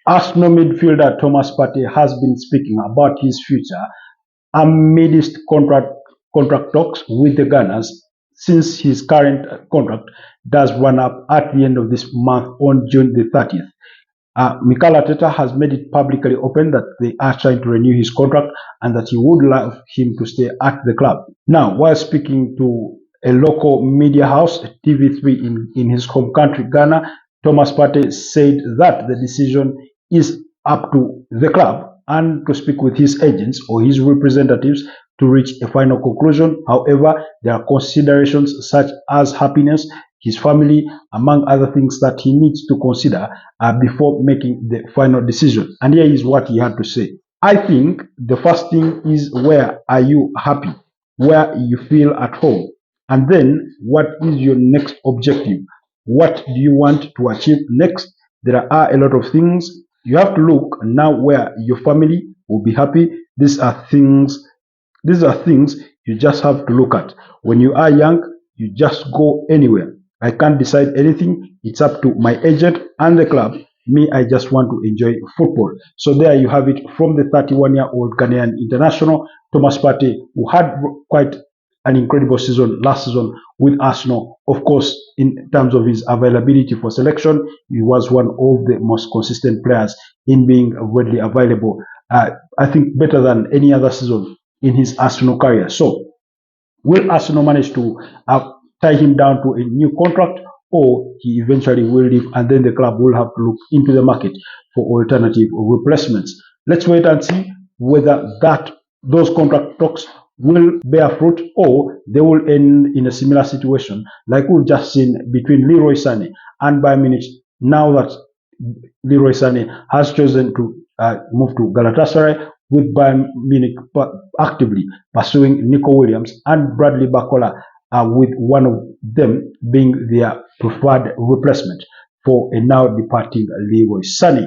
Arsenal midfielder Thomas Partey has been speaking about his future amidst contract talks with the Gunners, since his current contract does run up at the end of this month on June the 30th. Mikel Arteta has made it publicly open that they are trying to renew his contract and that he would love him to stay at the club. Now, while speaking to a local media house, TV3 in his home country, Ghana, Thomas Partey said that the decision is up to the club and to speak with his agents or his representatives to reach a final conclusion. However, there are considerations such as happiness, his family, among other things that he needs to consider before making the final decision. And here is what he had to say. I think the first thing is, where are you happy? Where you feel at home? And then, what is your next objective? What do you want to achieve next? There are a lot of things. You have to look now where your family will be happy. These are things you just have to look at. When you are young, you just go anywhere. I can't decide anything. It's up to my agent and the club. Me, I just want to enjoy football. So there you have it from the 31-year-old Ghanaian international, Thomas Partey, who had quite an incredible season last season with Arsenal. Of course, in terms of his availability for selection, he was one of the most consistent players in being readily available. I think better than any other season in his Arsenal career. So, will Arsenal manage to tie him down to a new contract, or he eventually will leave and then the club will have to look into the market for alternative replacements? Let's wait and see whether those contract talks will bear fruit or they will end in a similar situation like we've just seen between Leroy Sané and Bayern Munich, now that Leroy Sané has chosen to move to Galatasaray, with Bayern Munich actively pursuing Nico Williams and Bradley Barcola, with one of them being their preferred replacement for a now departing Leroy Sané.